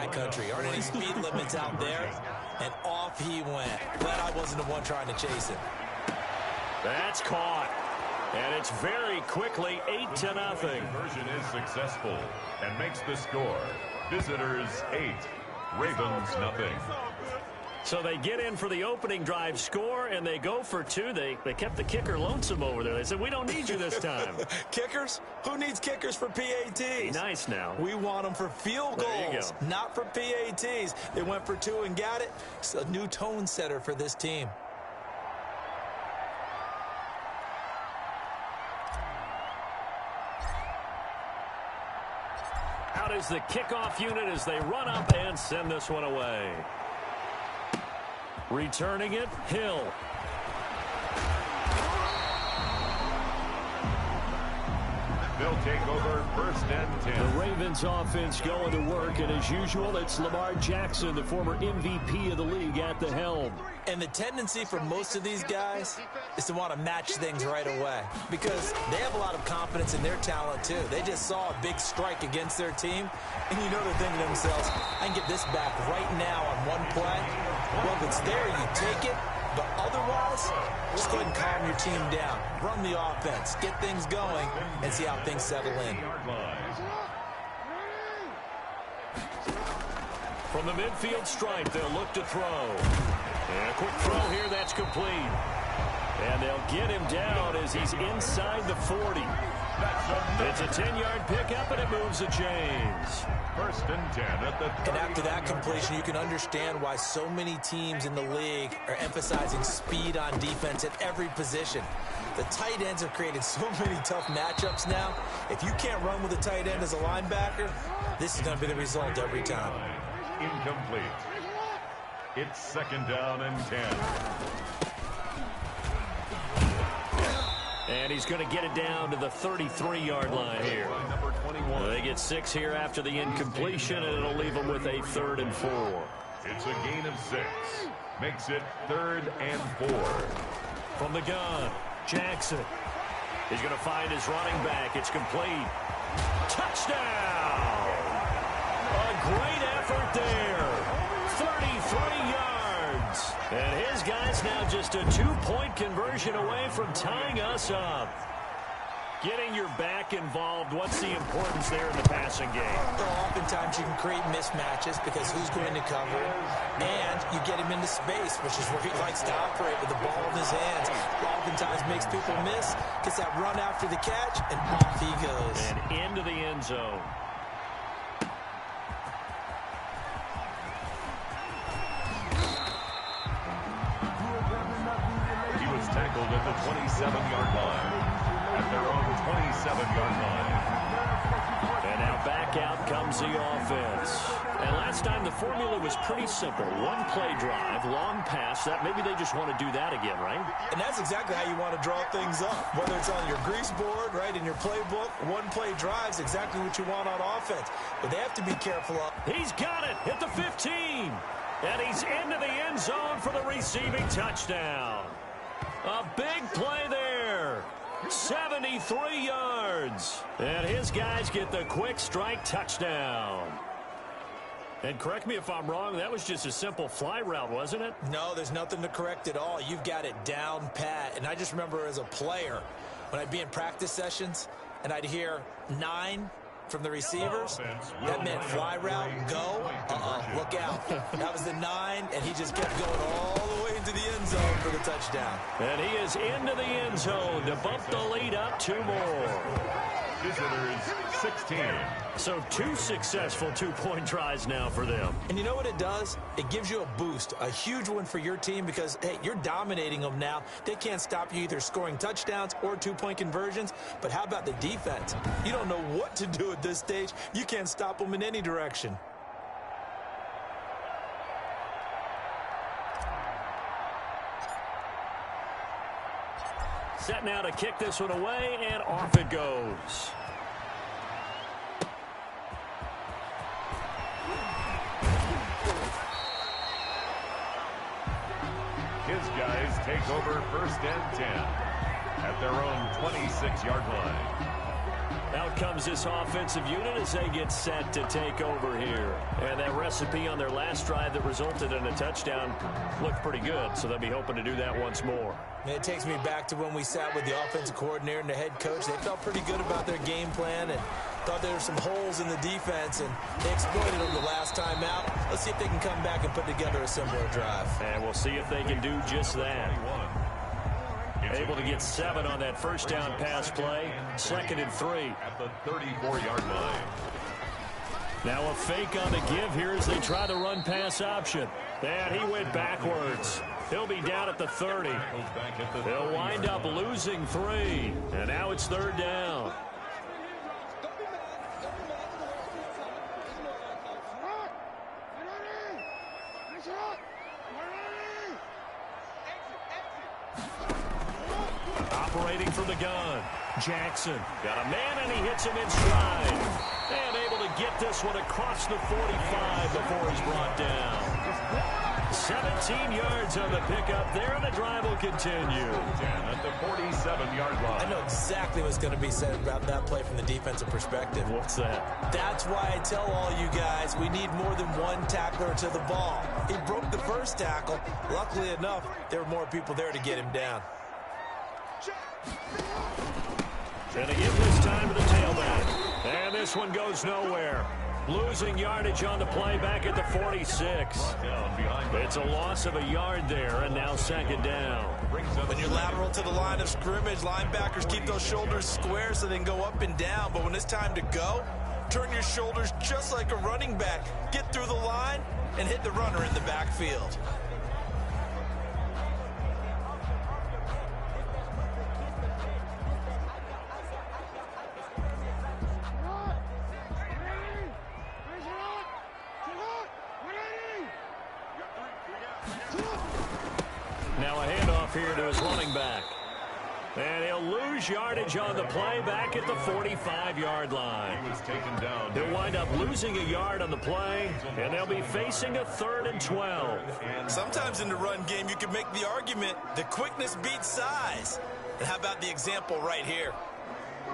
high country. Aren't any speed limits out there? And off he went. Glad I wasn't the one trying to chase him. That's caught. And it's very quickly 8-0. Conversion is successful and makes the score visitors 8, Ravens nothing. So they get in for the opening drive score, and they go for two. They kept the kicker lonesome over there. They said, we don't need you this time. Kickers? Who needs kickers for PATs? Nice now. We want them for field goals, not for PATs. They went for two and got it. It's a new tone setter for this team. Out is the kickoff unit as they run up and send this one away. Returning it, Hill. They'll take over 1st and 10. The Ravens offense going to work, and as usual, it's Lamar Jackson, the former MVP of the league, at the helm. And the tendency for most of these guys is to want to match things right away because they have a lot of confidence in their talent too. They just saw a big strike against their team, and you know they're thinking to themselves, I can get this back right now on one play. Well, if it's there, you take it. But otherwise, just go ahead and calm your team down. Run the offense, get things going, and see how things settle in. From the midfield stripe, they'll look to throw. And a quick throw here, that's complete. And they'll get him down as he's inside the 40. It's a 10-yard pickup, and it moves the chains. 1st and 10 at the 30. And after that completion, you can understand why so many teams in the league are emphasizing speed on defense at every position. The tight ends have created so many tough matchups now. If you can't run with a tight end as a linebacker, this is going to be the result every time. Incomplete. It's 2nd down and 10. And he's going to get it down to the 33-yard line here. Number 21. They get 6 here after the incompletion, and it'll leave them with a 3rd and 4. It's a gain of 6. Makes it 3rd and 4. From the gun, Jackson. He's going to find his running back. It's complete. Touchdown! A great effort there. 33 yards. And his guy's now just a 2-point conversion away from tying us up. Getting your back involved, what's the importance there in the passing game? Well, oftentimes you can create mismatches because who's going to cover him, and you get him into space, which is where he likes to operate with the ball in his hands. Oftentimes makes people miss, gets that run after the catch, and off he goes. And into the end zone. He was tackled at the 27-yard line. At their own 27-yard line. And now back out comes the offense. And last time the formula was pretty simple. One play drive, long pass. That maybe they just want to do that again, right? And that's exactly how you want to draw things up. Whether it's on your grease board, right, in your playbook, one play drive is exactly what you want on offense. But they have to be careful of. He's got it at the 15. And he's into the end zone for the receiving touchdown. A big play there. 73 yards. And his guys get the quick strike touchdown. And correct me if I'm wrong, that was just a simple fly route, wasn't it? No, there's nothing to correct at all. You've got it down pat. And I just remember as a player, when I'd be in practice sessions and I'd hear 9 from the receivers, that meant fly route, go, look out. That was the 9, and he just kept going all the way into the end zone for the touchdown. And he is into the end zone to bump the lead up 2 more. Visitors 16. So 2 successful 2-point tries now for them. And you know what it does? It gives you a boost, a huge one for your team because, hey, you're dominating them now. They can't stop you either scoring touchdowns or 2-point conversions. But how about the defense? You don't know what to do at this stage. You can't stop them in any direction. Set now to kick this one away, and off it goes. His guys take over 1st and 10 at their own 26-yard line. Now comes this offensive unit as they get set to take over here. And that recipe on their last drive that resulted in a touchdown looked pretty good, so they'll be hoping to do that once more. It takes me back to when we sat with the offensive coordinator and the head coach. They felt pretty good about their game plan and thought there were some holes in the defense, and they exploited them the last time out. Let's see if they can come back and put together a similar drive. And we'll see if they can do just that. Able to get 7 on that first down pass play. 2nd and 3. At the 34-yard line. Now a fake on the give here as they try the run pass option. And he went backwards. He'll be down at the 30. They'll wind up losing 3. And now it's 3rd down. Operating from the gun. Jackson got a man, and he hits him in stride. And able to get this one across the 45 before he's brought down. 17 yards on the pickup there, and the drive will continue. At the 47-yard line. I know exactly what's going to be said about that play from the defensive perspective. What's that? That's why I tell all you guys we need more than one tackler to the ball. He broke the first tackle. Luckily enough, there were more people there to get him down. And they give this time to the tailback. And this one goes nowhere. Losing yardage on the play back at the 46. It's a loss of a yard there, and now 2nd down. When you're lateral to the line of scrimmage, linebackers keep those shoulders square so they can go up and down. But when it's time to go, turn your shoulders just like a running back. Get through the line and hit the runner in the backfield. Now a handoff here to his running back. And he'll lose yardage on the play back at the 45-yard line. He was taken down. He'll wind up losing a yard on the play, and they'll be facing a 3rd and 12. Sometimes in the run game, you can make the argument that quickness beats size. And how about the example right here?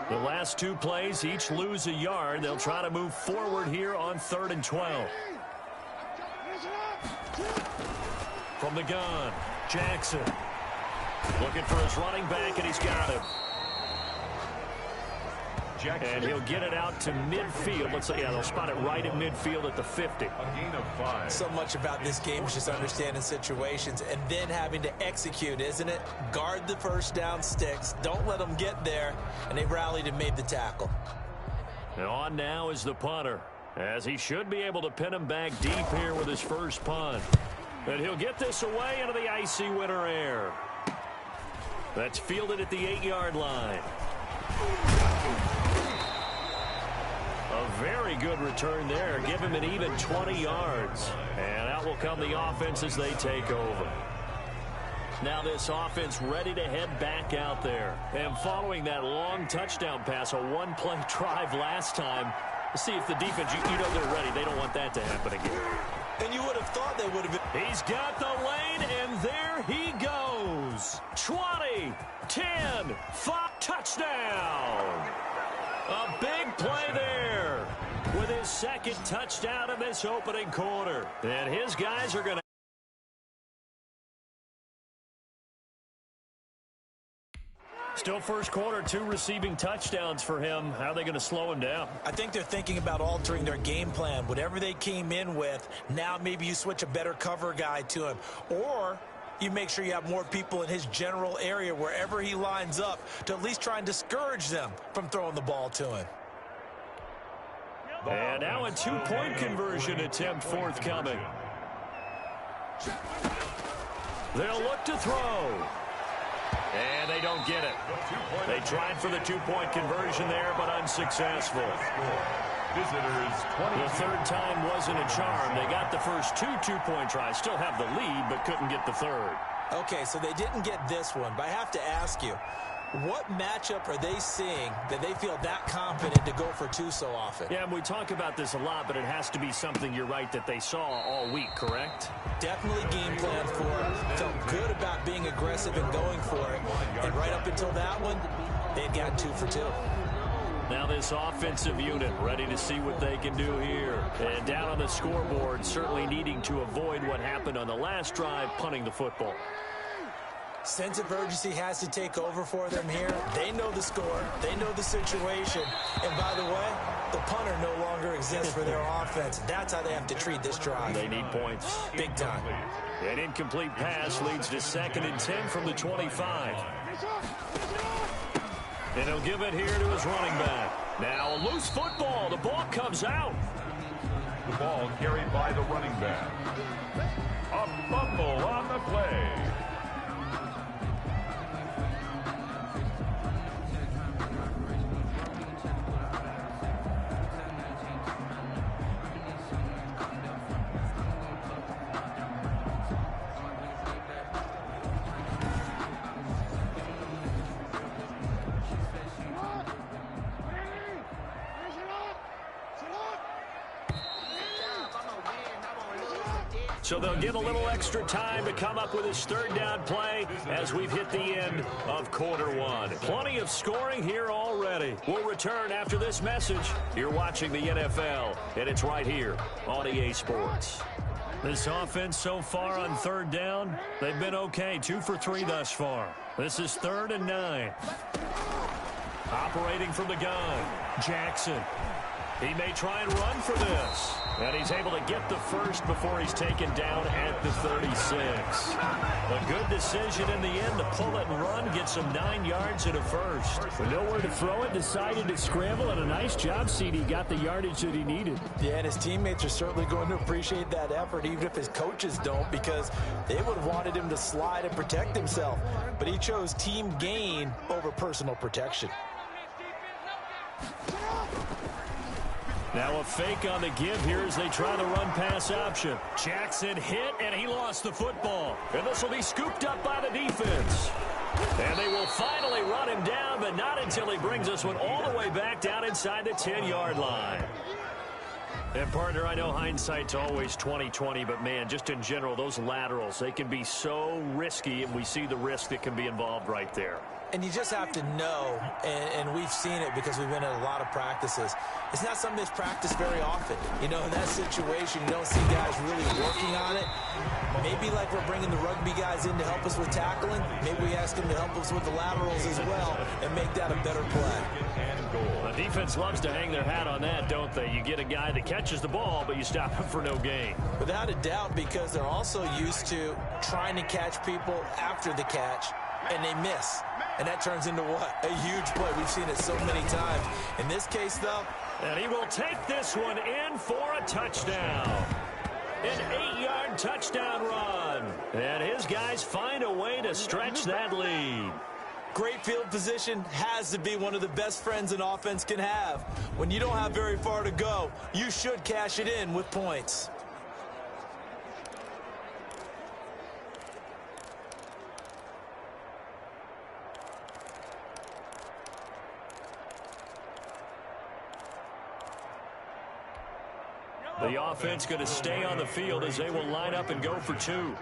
The last 2 plays each lose a yard. They'll try to move forward here on 3rd and 12. From the gun, Jackson. Looking for his running back, and he's got him. And he'll get it out to midfield. Looks like, yeah, they'll spot it right in midfield at the 50. A gain of 5. So much about this game is just understanding situations and then having to execute, isn't it? Guard the first down sticks. Don't let them get there. And they rallied and made the tackle. And on now is the punter, as he should be able to pin him back deep here with his first punt. And he'll get this away into the icy winter air. That's fielded at the 8-yard line. A very good return there. Give him an even 20 yards. And out will come the offense as they take over. Now this offense ready to head back out there. And following that long touchdown pass, a one-play drive last time, see if the defense, you know they're ready. They don't want that to happen again. And you would have thought they would have been. He's got the lane, and there he goes. 20, 10, 5, touchdown. A big play there with his 2nd touchdown in this opening quarter. And his guys are going to. Still first quarter, 2 receiving touchdowns for him. How are they going to slow him down? I think they're thinking about altering their game plan. Whatever they came in with, now maybe you switch a better cover guy to him. Or you make sure you have more people in his general area wherever he lines up to at least try and discourage them from throwing the ball to him. And now a 2-point conversion attempt forthcoming. They'll look to throw. And they don't get it. They tried for the 2-point conversion there, but unsuccessful. Visitors 20. The 3rd time wasn't a charm. They got the first 2 two-point tries. Still have the lead, but couldn't get the 3rd. Okay, so they didn't get this one, but I have to ask you, what matchup are they seeing that they feel that confident to go for 2 so often? Yeah, and we talk about this a lot, but it has to be something, you're right, that they saw all week, correct? Definitely game plan for it. Felt good about being aggressive and going for it. And right up until that one, they had gotten 2 for 2. Now this offensive unit ready to see what they can do here. And down on the scoreboard, certainly needing to avoid what happened on the last drive, punting the football. Sense of urgency has to take over for them here. They know the score. They know the situation. And by the way, the punter no longer exists for their offense. That's how they have to treat this drive. They need points. Big time. An incomplete pass leads to 2nd and 10 from the 25. And he'll give it here to his running back. Now a loose football. The ball comes out. The ball carried by the running back. A fumble on the play. So they'll get a little extra time to come up with his 3rd down play as we've hit the end of quarter 1. Plenty of scoring here already. We'll return after this message. You're watching the NFL, and it's right here on EA Sports. This offense so far on 3rd down, they've been okay. 2 for 3 thus far. This is 3rd and 9. Operating from the gun, Jackson. He may try and run for this. And he's able to get the first before he's taken down at the 36. A good decision in the end to pull it and run, get some 9 yards and a first. With nowhere to throw it, decided to scramble, and a nice job, CD. Got the yardage that he needed. Yeah, and his teammates are certainly going to appreciate that effort, even if his coaches don't, because they would have wanted him to slide and protect himself. But he chose team gain over personal protection. Now a fake on the give here as they try the run-pass option. Jackson hit, and he lost the football. And this will be scooped up by the defense. And they will finally run him down, but not until he brings this one all the way back down inside the 10-yard line. And, partner, I know hindsight's always 20/20, but, man, just in general, those laterals, they can be so risky, and we see the risk that can be involved right there. And you just have to know, and we've seen it because we've been at a lot of practices. It's not something that's practiced very often. You know, in that situation, you don't see guys really working on it. Maybe like we're bringing the rugby guys in to help us with tackling. Maybe we ask them to help us with the laterals as well and make that a better play. The defense loves to hang their hat on that, don't they? You get a guy that catches the ball, but you stop him for no gain. Without a doubt, because they're also used to trying to catch people after the catch, and they miss. And that turns into what? A huge play. We've seen it so many times. In this case, though. And he will take this one in for a touchdown. An 8-yard touchdown run. And his guys find a way to stretch that lead. Great field position has to be one of the best friends an offense can have. When you don't have very far to go, you should cash it in with points. The offense going to stay on the field as they will line up and go for 2.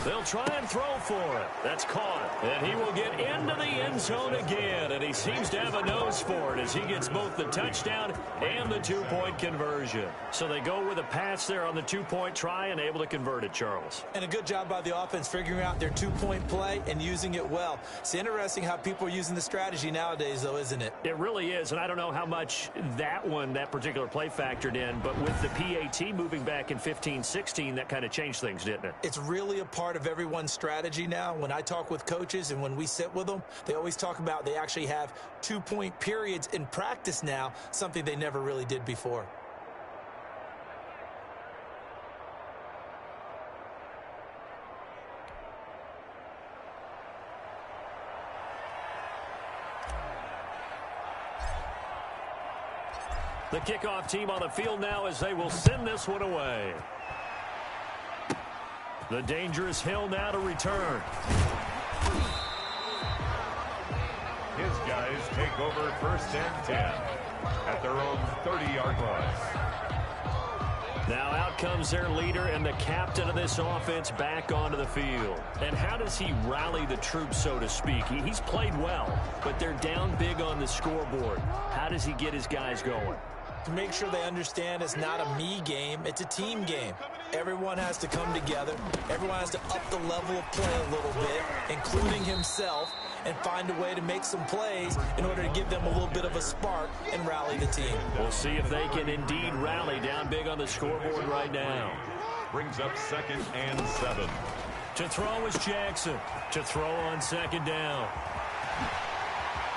They'll try and throw for it. That's caught. And he will get into the end zone again. And he seems to have a nose for it as he gets both the touchdown and the 2-point conversion. So they go with a pass there on the 2-point try and able to convert it, Charles. And a good job by the offense figuring out their 2-point play and using it well. It's interesting how people are using the strategy nowadays, though, isn't it? It really is. And I don't know how much that particular play factored in. But with the PAT moving back in 15-16, that kind of changed things, didn't it? It's really a part of everyone's strategy now. When I talk with coaches and when we sit with them, they always talk about they actually have 2-point periods in practice now, something they never really did before. The kickoff team on the field now as they will send this one away. The dangerous Hill now to return. His guys take over 1st and 10 at their own 30-yard line. Now out Out comes their leader and the captain of this offense back onto the field. And how does he rally the troops, so to speak? He's played well, but they're down big on the scoreboard. How does he get his guys going? To make sure they understand it's not a me game, it's a team game. Everyone has to come together. Everyone has to up the level of play a little bit, including himself, and find a way to make some plays in order to give them a little bit of a spark and rally the team. We'll see if they can indeed rally down big on the scoreboard right now. Brings up 2nd and 7. To throw is Jackson. To throw on 2nd down.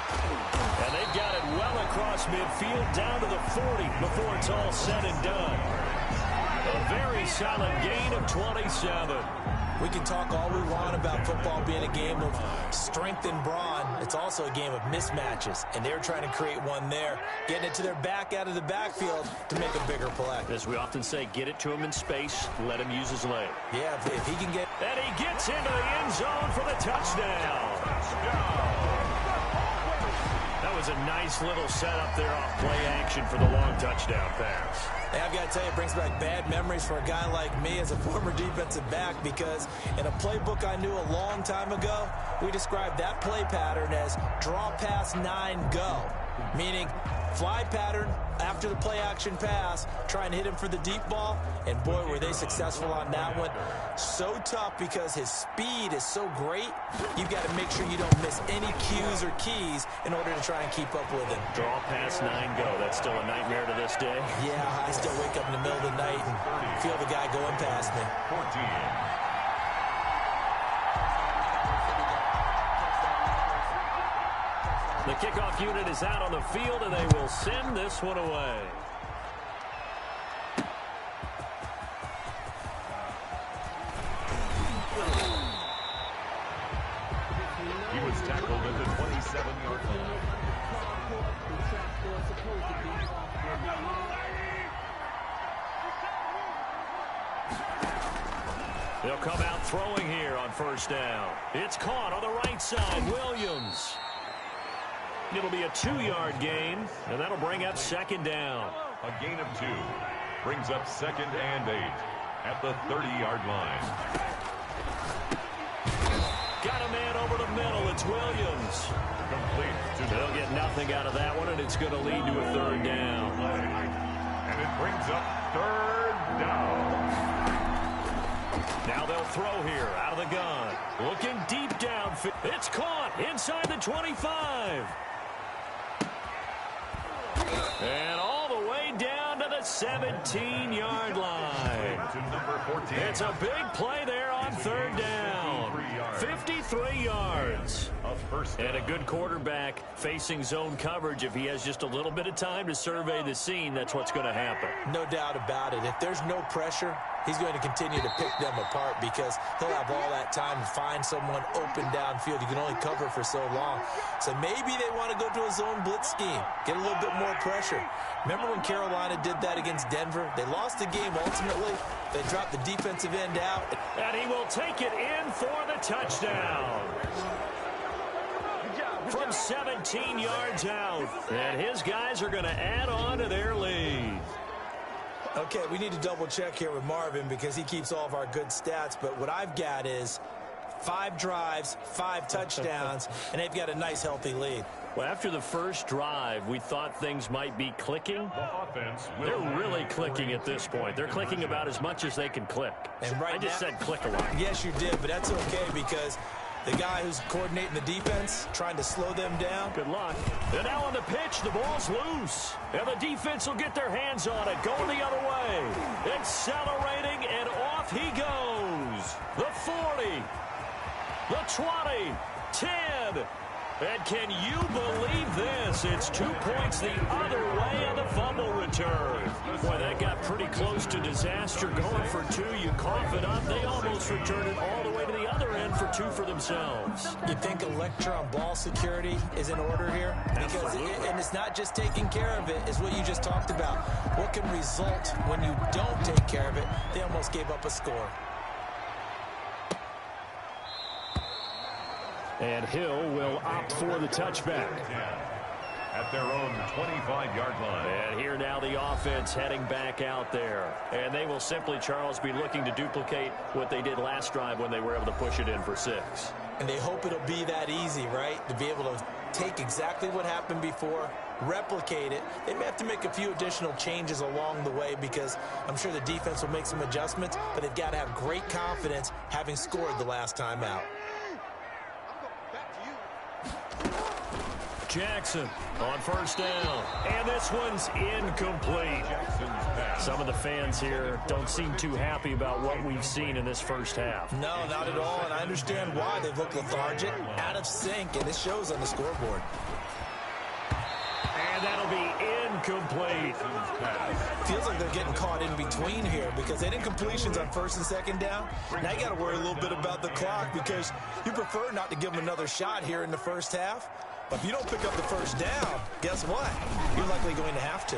And they've got it well across midfield down to the 40 before it's all said and done. A very solid gain of 27. We can talk all we want about football being a game of strength and brawn. It's also a game of mismatches, and they're trying to create one there, getting it to their back out of the backfield to make a bigger play. As we often say, get it to him in space, let him use his leg. Yeah, if he can get... And he gets into the end zone for the touchdown. That was a nice little setup there off play action for the long touchdown pass. Hey, I've got to tell you, it brings back bad memories for a guy like me as a former defensive back, because in a playbook I knew a long time ago, we described that play pattern as draw pass 9 go, meaning fly pattern after the play action pass, try and hit him for the deep ball, and boy, were they successful on that one. So tough because his speed is so great, you've got to make sure you don't miss any cues or keys in order to try and keep up with him. Draw pass 9 go. That's still a nightmare to this day. Yeah, I still wake up in the middle of the night and feel the guy going past me. 14. The kickoff unit is out on the field, and they will send this one away. He was tackled at the 27-yard line. They'll come out throwing here on 1st down. It's caught on the right side. Williams. It'll be a 2-yard gain, and that'll bring up 2nd down. A gain of 2. Brings up 2nd and 8 at the 30-yard line. Got a man over the middle. It's Williams. Complete. They'll get nothing out of that one, and it's going to lead to a 3rd down. And it brings up 3rd down. Now they'll throw here out of the gun. Looking deep down. It's caught inside the 25. And all the way down to the 17-yard line. To number 14. It's a big play there on 3rd down. 53 yards. And a good quarterback facing zone coverage. If he has just a little bit of time to survey the scene, that's what's going to happen. No doubt about it. If there's no pressure, he's going to continue to pick them apart because he'll have all that time to find someone open downfield. You can only cover for so long. So maybe they want to go to a zone blitz scheme, get a little bit more pressure. Remember when Carolina did that against Denver? They lost the game ultimately. They dropped the defensive end out. And he will take it in for the touchdown. From 17 yards out. And his guys are going to add on to their lead. Okay, we need to double check here with Marvin because he keeps all of our good stats. But what I've got is 5 drives, 5 touchdowns, and they've got a nice, healthy lead. Well, after the first drive, we thought things might be clicking. The offense They're really clicking at this point. They're clicking about as much as they can click. And right I just now, said click a lot. Yes, you did, but that's okay because the guy who's coordinating the defense, trying to slow them down. Good luck. And now on the pitch, the ball's loose. And the defense will get their hands on it, going the other way. Accelerating, and off he goes. The 40, the 20, 10. And can you believe this? It's 2 points the other way on the fumble return. Boy, that got pretty close to disaster. Going for 2, you cough it up. They almost returned it all the way to the other end for 2 for themselves. You think a lecture on ball security is in order here? Because and it's not just taking care of it, it's what you just talked about. What can result when you don't take care of it? They almost gave up a score. And Hill will opt for the touchback. at their own 25-yard line. And here now the offense heading back out there. And they will simply, Charles, be looking to duplicate what they did last drive when they were able to push it in for 6. And they hope it'll be that easy, right? To be able to take exactly what happened before, replicate it. They may have to make a few additional changes along the way because I'm sure the defense will make some adjustments, but they've got to have great confidence having scored the last time out. Jackson on first down. And this one's incomplete. Some of the fans here don't seem too happy about what we've seen in this first half. No, not at all, and I understand why. They look lethargic, out of sync, and it shows on the scoreboard. And that'll be incomplete. Feels like they're getting caught in between here because they didn't completions on first and second down. Now you got to worry a little bit about the clock because you prefer not to give them another shot here in the first half. But if you don't pick up the first down, guess what? You're likely going to have to.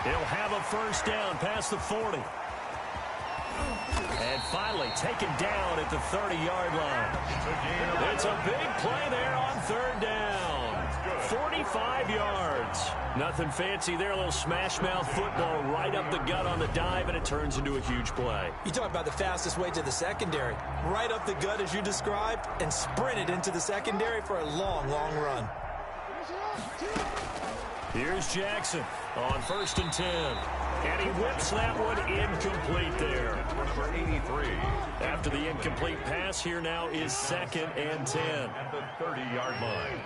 He'll have a first down past the 40. And finally taken down at the 30-yard line. It's a big play there on third down. 45 yards. Nothing fancy there. A little smash-mouth football right up the gut on the dive, and it turns into a huge play. You talk about the fastest way to the secondary. Right up the gut, as you described, and sprinted into the secondary for a long, long run. Here's Jackson on first and 10. And he whips that one incomplete there. Number 83. After the incomplete pass, here now is second and 10. At the 30-yard line.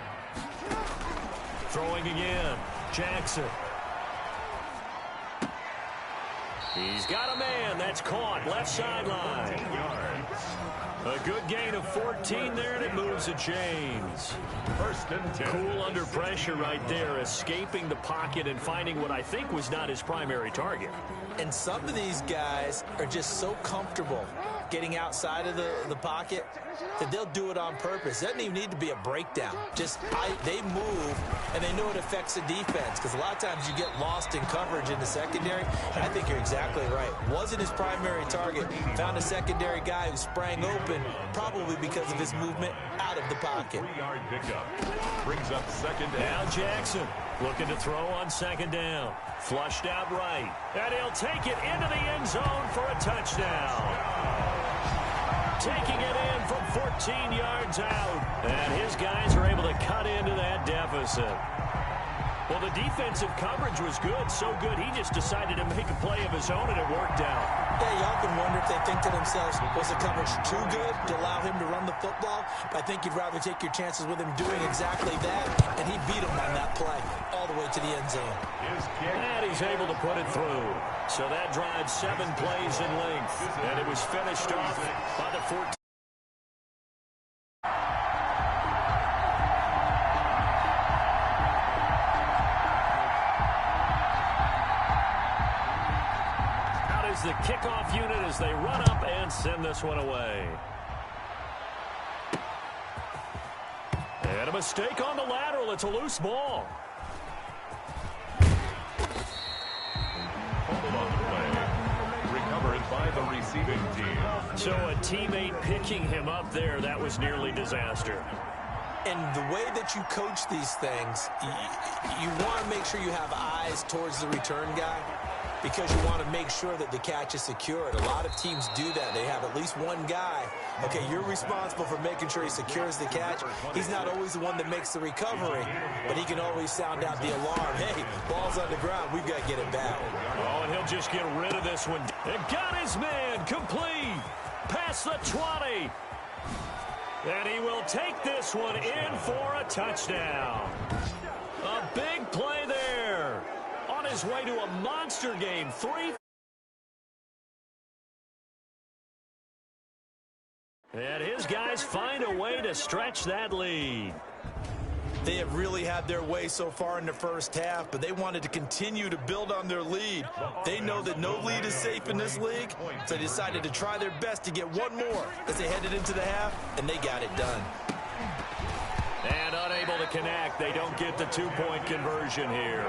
Throwing again. Jackson. He's got a man. That's caught. Left sideline. A good gain of 14 there, and it moves the chains. First and 10. Cool under pressure right there, escaping the pocket and finding what I think was not his primary target. And some of these guys are just so comfortable getting outside of the pocket that they'll do it on purpose. It doesn't even need to be a breakdown. Just they move, and they know it affects the defense because a lot of times you get lost in coverage in the secondary. And I think you're exactly right. Wasn't his primary target. Found a secondary guy who sprang open, probably because of his movement out of the pocket. 3-yard pickup. Brings up second down. Now Jackson looking to throw on second down. Flushed out right. And he'll take it into the end zone for a touchdown. Taking it in from 14 yards out. And his guys are able to cut into that deficit. Well, the defensive coverage was good, so good he just decided to make a play of his own, and it worked out. Yeah, you often wonder if they think to themselves, was the coverage too good to allow him to run the football? But I think you'd rather take your chances with him doing exactly that, and he beat him on that play all the way to the end zone. And he's able to put it through. So that drives 7 plays in length, and it was finished off by the 14. The kickoff unit as they run up and send this one away. And a mistake on the lateral. It's a loose ball. Hold on the play. Recovered by the receiving team. So a teammate picking him up there, that was nearly disaster. And the way that you coach these things, you want to make sure you have eyes towards the return guy, because you want to make sure that the catch is secured. A lot of teams do that. They have at least one guy. Okay, you're responsible for making sure he secures the catch. He's not always the one that makes the recovery, but he can always sound out the alarm. Hey, ball's on the ground. We've got to get it back. Oh, and he'll just get rid of this one. And got his man complete. Past the 20. And he will take this one in for a touchdown. A big play there. On his way to a monster game. 3. And his guys find a way to stretch that lead. They have really had their way so far in the first half, but they wanted to continue to build on their lead. They know that no lead is safe in this league, so they decided to try their best to get one more as they headed into the half, and they got it done. And unable to connect. They don't get the 2-point conversion here.